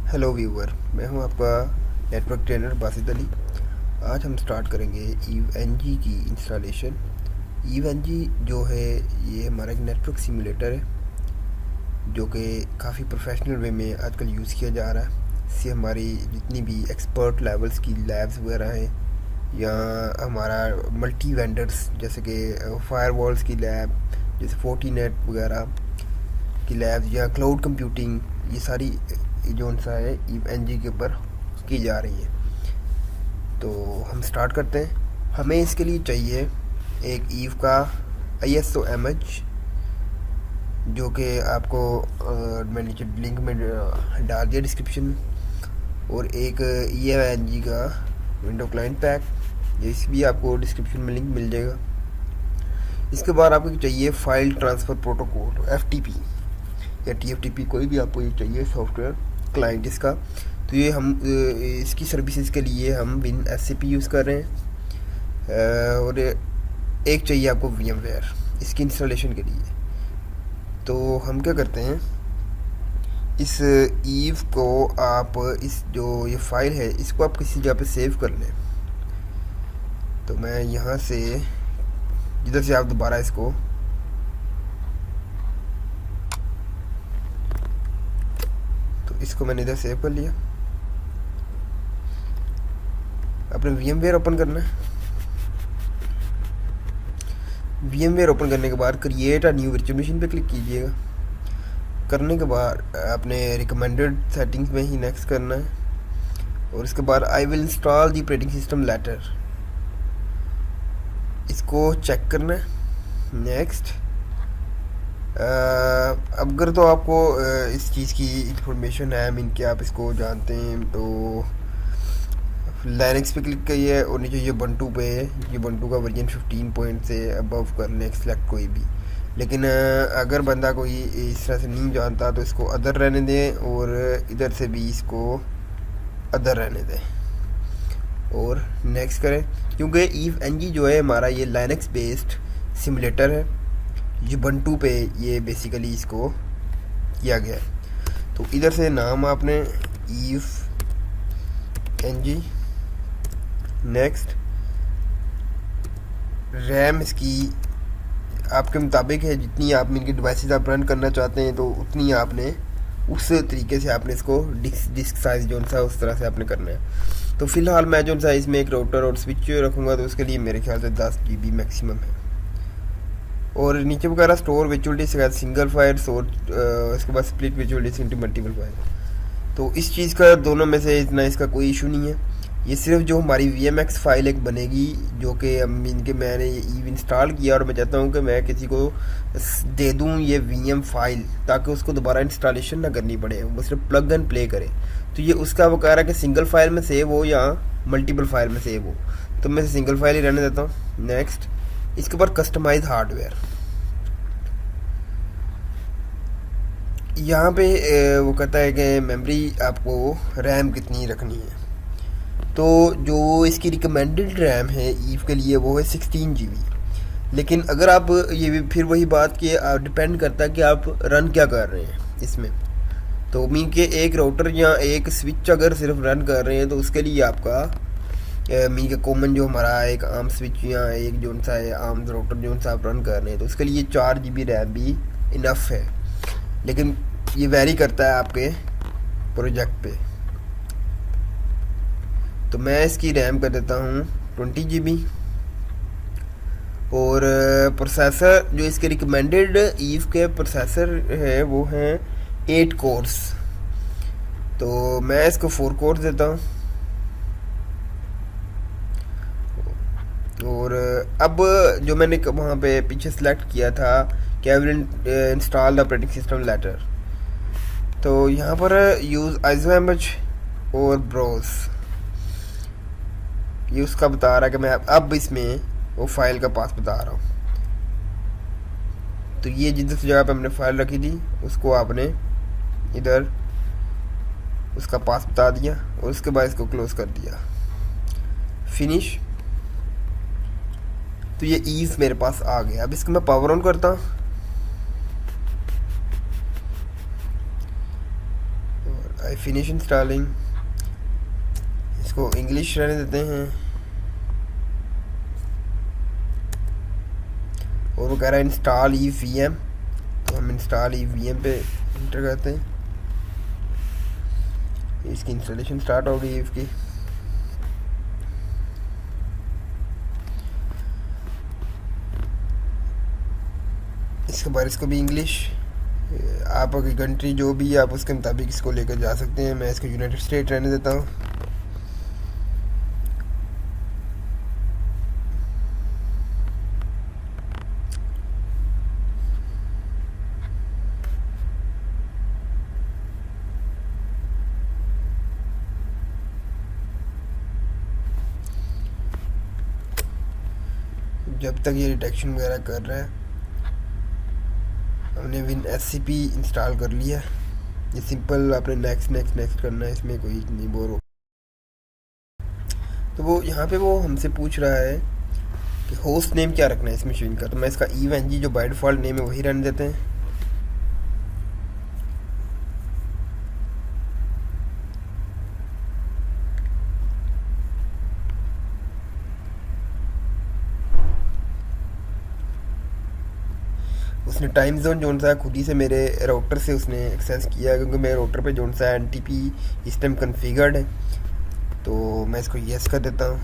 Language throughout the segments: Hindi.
हेलो व्यूअर, मैं हूं आपका नेटवर्क ट्रेनर बासित अली। आज हम स्टार्ट करेंगे ईव-एनजी की इंस्टॉलेशन। ईव-एनजी जो है ये हमारा एक नेटवर्क सिमुलेटर है जो कि काफ़ी प्रोफेशनल वे में आजकल यूज़ किया जा रहा है। इससे हमारी जितनी भी एक्सपर्ट लेवल्स की लैब्स वगैरह हैं या हमारा मल्टी वेंडर्स जैसे कि फायरवॉल्स की लैब जैसे फोर्टीनेट वगैरह की लैब्स या क्लाउड कंप्यूटिंग, ये सारी जो सा है ईव-एनजी के ऊपर की जा रही है। तो हम स्टार्ट करते हैं। हमें इसके लिए चाहिए एक ईव का ISO इमेज जो कि आपको मैं नीचे लिंक में डाल दिया डिस्क्रिप्शन में, और एक ईव-एनजी का विंडो क्लाइंट पैक, इस भी आपको डिस्क्रिप्शन में लिंक मिल जाएगा। इसके बाद आपको चाहिए फाइल ट्रांसफ़र प्रोटोकॉल FTP या TFTP, कोई भी आपको ये चाहिए सॉफ्टवेयर क्लाइंट इसका। तो ये हम इसकी सर्विसेज के लिए हम WinSCP यूज़ कर रहे हैं, और एक चाहिए आपको VMware इसकी इंस्टॉलेशन के लिए। तो हम क्या करते हैं, इस ईव को आप इस जो ये फाइल है इसको आप किसी जगह पे सेव कर लें। तो मैं यहाँ से जिधर से आप दोबारा इसको मैंने इधर सेव कर लिया। अपने VMware ओपन करना है। VMware ओपन करने के बाद create a new virtual machine पे क्लिक कीजिएगा। करने के बाद अपने रिकमेंडेड सेटिंग्स में ही नेक्स्ट करना है, और इसके बाद I will install the operating system later, इसको चेक करना है। नेक्स्ट अगर तो आपको इस चीज़ की इंफॉर्मेशन है, मीन कि आप इसको जानते हैं, तो लाइनक्स पे क्लिक करिए और नीचे ये बंटू पे, ये बंटू का वर्जन 15 पॉइंट से अबव कर लें, सेलेक्ट कोई भी। लेकिन अगर बंदा कोई इस तरह से नहीं जानता तो इसको अदर रहने दें, और इधर से भी इसको अदर रहने दें और नेक्स्ट करें, क्योंकि ईव-एनजी जो है हमारा ये लाइनक्स बेस्ड सिमुलेटर है। ये बंटू पे ये बेसिकली इसको किया गया है। तो इधर से नाम आपने ईव-एनजी, नेक्स्ट रैम इसकी आपके मुताबिक है, जितनी आप इनके डिवाइसेस आप रन करना चाहते हैं तो उतनी आपने उस तरीके से आपने इसको डिस्क साइज़ जो सा उस तरह से आपने करना है। तो फिलहाल मैं जो सा इसमें एक राउटर और स्विच रखूँगा, तो उसके लिए मेरे ख्याल से 10 GB मैक्सिमम है। और नीचे वगैरह store visual disk single file और इसके बाद split visual disk into multiple file. तो इस चीज़ का दोनों में से इतना इसका कोई इशू नहीं है। ये सिर्फ जो हमारी VMX फाइल एक बनेगी जो कि इनके मैंने ईव इंस्टॉल किया, और मैं चाहता हूँ कि मैं किसी को दे दूँ ये VM फाइल, ताकि उसको दोबारा इंस्टॉलेशन ना करनी पड़े, वो सिर्फ प्लग एंड प्ले करे। तो ये उसका वो कह रहा है कि सिंगल फाइल में सेव हो या मल्टीपल फाइल में सेव हो, तो मैं सिंगल फाइल ही रहने देता हूँ। नेक्स्ट इसके ऊपर कस्टमाइज हार्डवेयर, यहाँ पे वो कहता है कि मेमोरी आपको रैम कितनी रखनी है। तो जो इसकी रिकमेंडेड रैम है ईव के लिए वो है 16 GB। लेकिन अगर आप ये भी फिर वही बात कि डिपेंड करता है कि आप रन क्या कर रहे हैं इसमें। तो मीन के एक राउटर या एक स्विच अगर सिर्फ रन कर रहे हैं तो उसके लिए आपका मीन के कॉमन जो हमारा एक आर्म स्विच या एक जो सा है आर्म राउटर जो सा आप रन कर रहे हैं, तो उसके लिए 4 GB रैम भी इनफ है। लेकिन ये वेरी करता है आपके प्रोजेक्ट पे। तो मैं इसकी रैम कर देता हूँ 20 GB, और प्रोसेसर जो इसके रिकमेंडेड ईव के प्रोसेसर है वो हैं 8 कोर्स, तो मैं इसको 4 कोर्स देता हूँ। और अब जो मैंने वहाँ पे पीछे सेलेक्ट किया था कि I will install the operating system later, तो यहाँ पर यूज़ ISO इमेज और ब्राउज, ये उसका बता रहा है कि मैं अब इसमें वो फाइल का पास बता रहा हूँ। तो ये जिस जगह पे हमने फाइल रखी थी उसको आपने इधर उसका पास बता दिया, और उसके बाद इसको क्लोज कर दिया, फिनिश। तो ये ईव मेरे पास आ गया। अब इसको मैं पावर ऑन करता हूँ, आई फिनिश इंस्टॉलिंग, इसको इंग्लिश रहने देते हैं और वो कह रहा है इंस्टॉल EVM, तो हम इंस्टॉल EVM पे इंटर करते हैं। इसकी इंस्टॉलेशन स्टार्ट हो गई है इसकी। इसके बाद इसको भी इंग्लिश, आपकी कंट्री जो भी है आप उसके मुताबिक इसको लेकर जा सकते हैं। मैं इसको यूनाइटेड स्टेट रहने देता हूँ। जब तक ये डिटेक्शन वगैरह कर रहा है, हमने WinSCP इंस्टॉल कर लिया। ये सिंपल आपने नेक्स्ट नेक्स्ट नेक्स्ट करना है, इसमें कोई नहीं बोर हो। तो वो यहाँ पे वो हमसे पूछ रहा है कि होस्ट नेम क्या रखना है इस मशीन का, तो मैं इसका EVE-NG जो बाय डिफ़ॉल्ट नेम है वही रहने देते हैं। उसने टाइम जोन जो सा खुद ही से मेरे राउटर से उसने एक्सेस किया, क्योंकि मेरे राउटर पे जो सा NTP इस टाइम कन्फिगर्ड है। तो मैं इसको यस कर देता हूँ।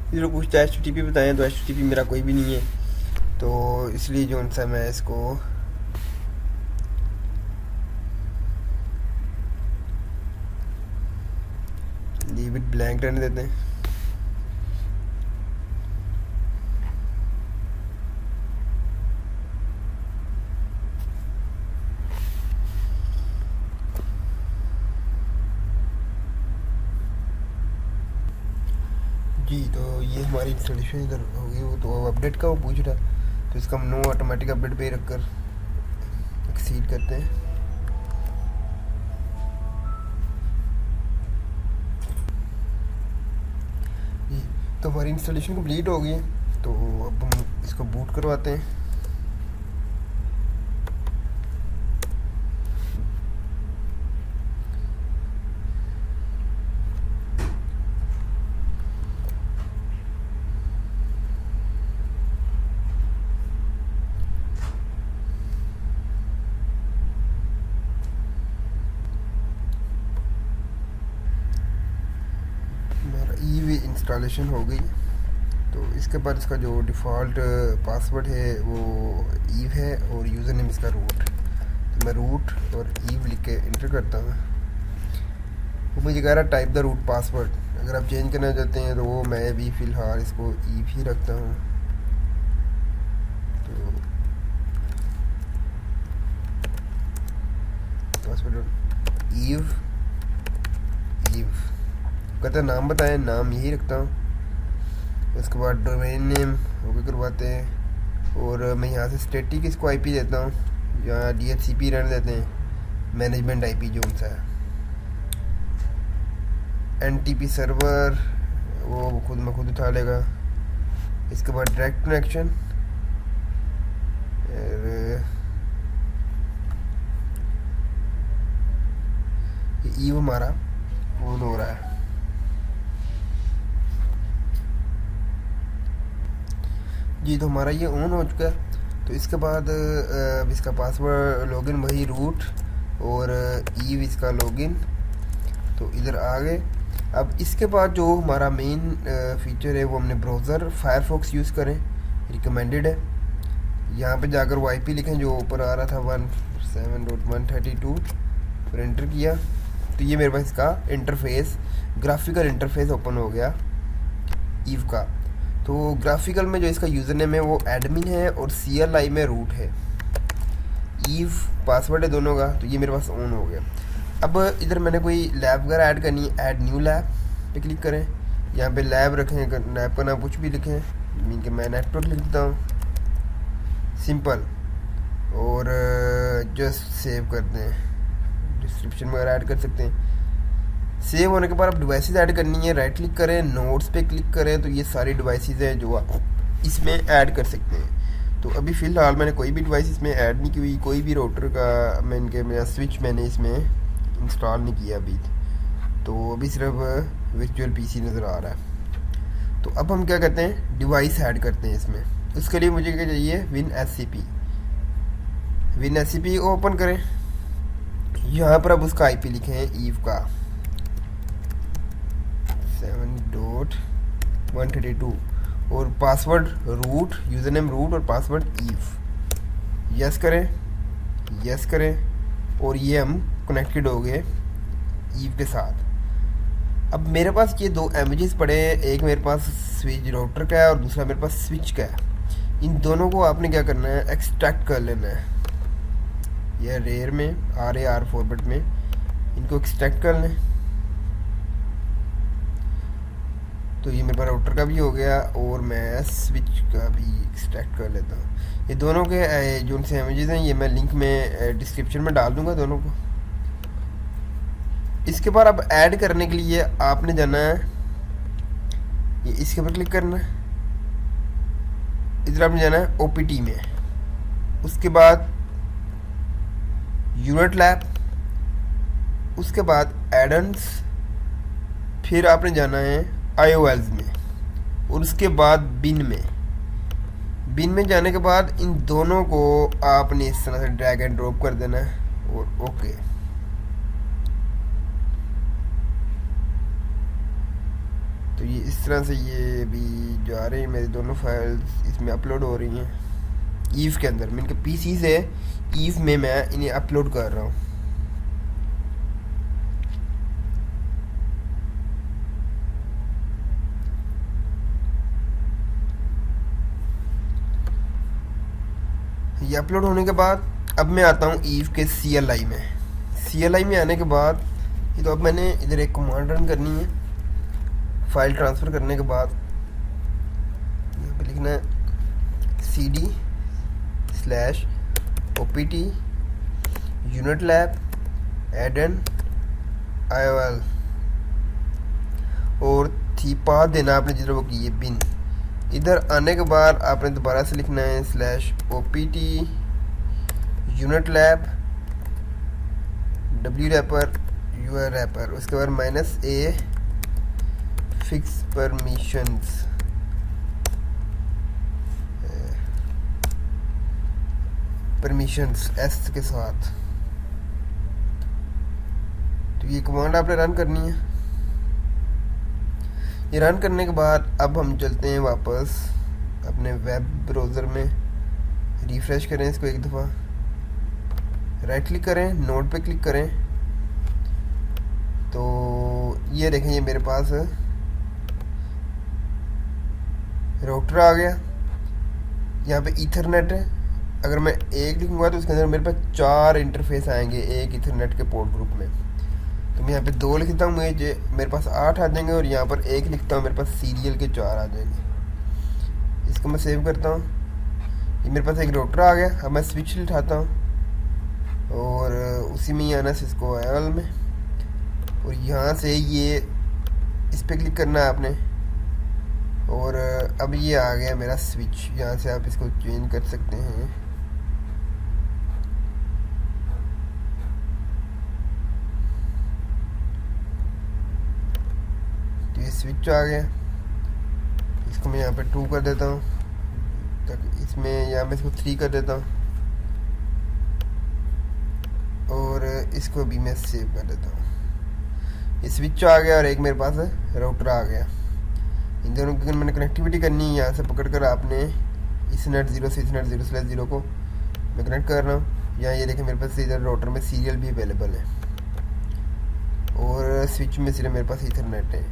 ये लोग पूछता है HTTP बताएं, तो HTTP मेरा कोई भी नहीं है, तो इसलिए जो सा मैं इसको लीव इट ब्लैंक रहने देते हैं। जी, तो ये हमारी इंस्टॉलेशन इधर हो गई। वो तो अपडेट का वो पूछ रहा है, तो इसका हम नो ऑटोमेटिक अपडेट पे रख कर एक्सीड करते हैं। जी, तो हमारी इंस्टॉलेशन कंप्लीट हो गई है। तो अब हम इसको बूट करवाते हैं। EVE इंस्टॉलेशन हो गई। तो इसके बाद इसका जो डिफ़ॉल्ट पासवर्ड है वो EVE है और यूज़र नेम इसका रूट। तो मैं रूट और EVE लिख के इंटर करता हूँ। वो मुझे कह रहा टाइप द रूट पासवर्ड। अगर आप चेंज करना चाहते हैं तो वो मैं भी फ़िलहाल इसको EVE ही रखता हूँ। तो पासवर्ड EVE कहते हैं नाम बताएं, नाम यही रखता हूँ। उसके बाद डोमेन नेम ओके करवाते हैं और मैं यहाँ से स्टैटिक इसको IP देता हूँ, यहाँ DHCP रहने देते हैं, मैनेजमेंट IP जो उनसा है। NTP सर्वर वो खुद उठा लेगा। इसके बाद डायरेक्ट कनेक्शन, EVE हमारा ऑन हो रहा है। जी, तो हमारा ये ऑन हो चुका है। तो इसके बाद अब इसका पासवर्ड लॉगिन वही रूट और EVE इसका लॉगिन, तो इधर आ गए। अब इसके बाद जो हमारा मेन फीचर है वो हमने ब्राउज़र फायरफॉक्स यूज़ करें, रिकमेंडेड है। यहाँ पे जाकर वो IP लिखें जो ऊपर आ रहा था 107.132 पर एंटर किया, तो ये मेरे पास इसका इंटरफेस ग्राफिकल इंटरफेस ओपन हो गया EVE का। तो ग्राफिकल में जो इसका यूज़र नेम है वो एडमिन है और CLI में रूट है। EVE पासवर्ड है दोनों का, तो ये मेरे पास ऑन हो गया। अब इधर मैंने कोई लैब वगैरह ऐड करनी है, ऐड न्यू लैब पे क्लिक करें। यहाँ पे लैब रखें, लैब का नाम कुछ भी लिखें, मीन के मैं नेटवर्क लिख देता हूँ। सिंपल। और जस्ट सेव करते हैं, डिस्क्रिप्शन वगैरह ऐड कर सकते हैं। सेव होने के बाद आप डिवाइसेस ऐड करनी है, राइट क्लिक करें, नोट्स पे क्लिक करें, तो ये सारी डिवाइसेस हैं जो आप इसमें ऐड कर सकते हैं। तो अभी फ़िलहाल मैंने कोई भी डिवाइस इसमें ऐड नहीं की हुई, कोई भी राउटर का मेरा स्विच मैंने इसमें इंस्टॉल नहीं किया अभी। तो अभी सिर्फ वर्चुअल पीसी नज़र आ रहा है। तो अब हम क्या करते हैं, डिवाइस ऐड करते हैं इसमें। उसके लिए मुझे क्या चाहिए, Win S C P open करें। यहाँ पर अब उसका आईपी लिखें ईव का 7.132 और password root, user name root और पासवर्ड ईव। यस करें और ये हम कनेक्टेड हो गए ईव के साथ। अब मेरे पास ये दो इमेजेस पड़े हैं, एक मेरे पास स्विच राउटर का है और दूसरा मेरे पास स्विच का है। इन दोनों को आपने क्या करना है, एक्सट्रैक्ट कर लेना है। यह रेयर में RAR फॉर्मेट में इनको एक्सट्रैक्ट कर लें। तो ये मेरे पास राउटर का भी हो गया और मैं स्विच का भी एक्सट्रैक्ट कर लेता हूँ। ये दोनों के जो उनसे इमेजेस हैं ये मैं लिंक में डिस्क्रिप्शन में डाल दूँगा दोनों को। इसके बाद अब ऐड करने के लिए आपने जाना है, ये इसके ऊपर क्लिक करना है, इधर आपने जाना है OPT में, उसके बाद यूनिट लैब, उसके बाद एडन्स, फिर आपने जाना है IOLs में और उसके बाद बिन में जाने के बाद इन दोनों को आपने इस तरह से ड्रैग एंड ड्रॉप कर देना है और ओके। तो ये इस तरह से ये भी जा रहे हैं, मेरी दोनों फाइल्स इसमें अपलोड हो रही हैं ईव के अंदर। मैं इनके PC से ईव में मैं इन्हें अपलोड कर रहा हूँ। ये अपलोड होने के बाद अब मैं आता हूँ ईव के CLI में। CLI में आने के बाद ये तो अब मैंने इधर एक कमांड रन करनी है। फाइल ट्रांसफ़र करने के बाद यहाँ पे लिखना है CD/OPT unit lab Aiden IOL और थी पाथ देना आपने जिधर वो की है बिन। इधर आने के बाद आपने दोबारा से लिखना है /OPT unit lab wrapper urwrapper, उसके बाद -A फिक्स परमिशंस S के साथ। तो ये कमांड आपने रन करनी है। ये रन करने के बाद अब हम चलते हैं वापस अपने वेब ब्राउज़र में, रिफ़्रेश करें इसको एक दफ़ा, राइट क्लिक करें, नोड पे क्लिक करें। तो ये देखें ये मेरे पास राउटर आ गया, यहाँ पे ईथरनेट है। अगर मैं एक लिखूँगा तो उसके अंदर मेरे पास 4 इंटरफेस आएंगे एक ईथरनेट के पोर्ट ग्रुप में। तो मैं यहाँ पे 2 लिखता हूँ, मेरे पास 8 आ जाएंगे और यहाँ पर 1 लिखता हूँ, मेरे पास सीरियल के 4 आ जाएंगे। इसको मैं सेव करता हूँ। ये मेरे पास एक राउटर आ गया। अब मैं स्विच उठाता हूँ और उसी में ही आना सिस्को IOL में, और यहाँ से ये इस पर क्लिक करना है आपने। और अब ये आ गया मेरा स्विच, यहाँ से आप इसको चेंज कर सकते हैं। तो ये स्विच आ गया, इसको मैं यहाँ पे 2 कर देता हूँ, तक इसमें यहाँ पे इसको 3 कर देता हूँ और इसको भी मैं सेव कर देता हूँ। ये स्विच आ गया और एक मेरे पास राउटर आ गया। इन दोनों की मैंने कनेक्टिविटी करनी है, यहाँ से पकड़कर आपने इस नेट 0 से इस नेट 0/0 को मैं कनेक्ट कर रहा हूँ। यहाँ ये देखें मेरे पास इधर राउटर में सीरियल भी अवेलेबल है और स्विच में सिर्फ मेरे पास ईथरनेट है।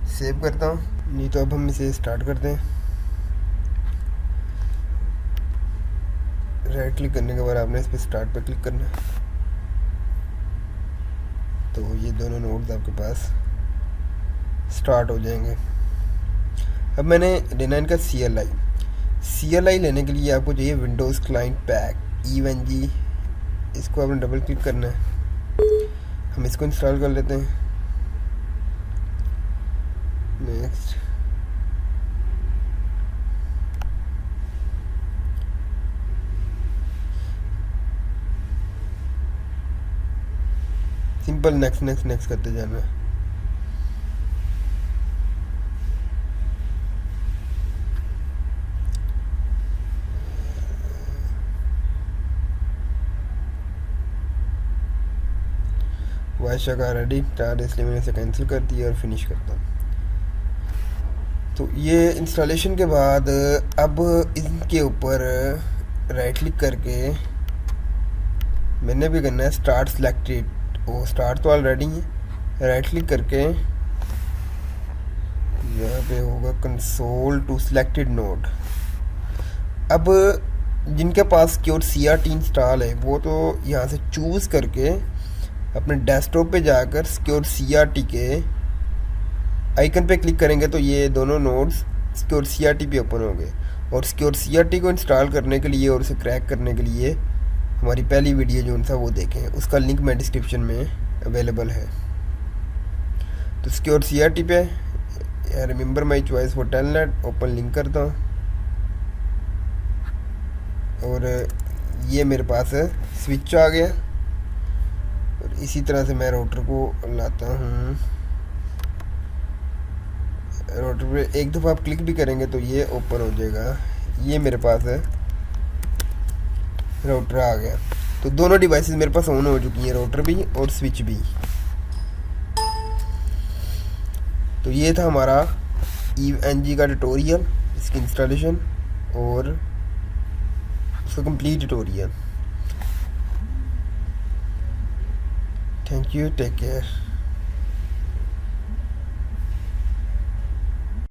सेव करता हूँ, नहीं तो अब हम इसे स्टार्ट करते हैं। राइट क्लिक करने के बाद आपने इस पर स्टार्ट पर क्लिक करना है। तो ये दोनों नोड्स आपके पास स्टार्ट हो जाएंगे। अब मैंने लेना इनका CLI लेने के लिए आपको चाहिए विंडोज़ क्लाइंट पैक EVE-NG, इसको आपने डबल क्लिक करना है। हम इसको इंस्टॉल कर लेते हैं। Next, simple next next next करते जाना है। वाइशा का रेडी स्टार्ट, इसलिए मैंने इसे कैंसिल कर दिया और फिनिश करता हूँ। तो ये इंस्टॉलेशन के बाद अब इनके ऊपर राइट क्लिक करके मैंने भी करना है स्टार्ट सिलेक्टेड, वो स्टार्ट तो ऑलरेडी है। राइट क्लिक करके यहाँ पे होगा कंसोल टू सिलेक्टेड नोड। अब जिनके पास सिक्योर CRT इंस्टॉल है वो तो यहाँ से चूज़ करके अपने डेस्कटॉप पे जाकर सिक्योर CRT के आइकन पे क्लिक करेंगे तो ये दोनों नोड्स सिक्योर CRT पे ओपन होंगे। और सिक्योर CRT को इंस्टॉल करने के लिए और उसे क्रैक करने के लिए हमारी पहली वीडियो जो था वो देखें, उसका लिंक मैं डिस्क्रिप्शन में अवेलेबल है। तो सिक्योर CRT पे remember my choice for telnet open link करता हूँ और ये मेरे पास स्विच आ गया। और इसी तरह से मैं राउटर को लाता हूँ। राउटर पे एक दफ़ा आप क्लिक भी करेंगे तो ये ओपन हो जाएगा। ये मेरे पास है राउटर आ गया। तो दोनों डिवाइसेस मेरे पास ऑन हो चुकी हैं, राउटर भी और स्विच भी। तो ये था हमारा EVE-NG का ट्यूटोरियल, इसकी इंस्टॉलेशन और उसका complete tutorial. Thank you, take care.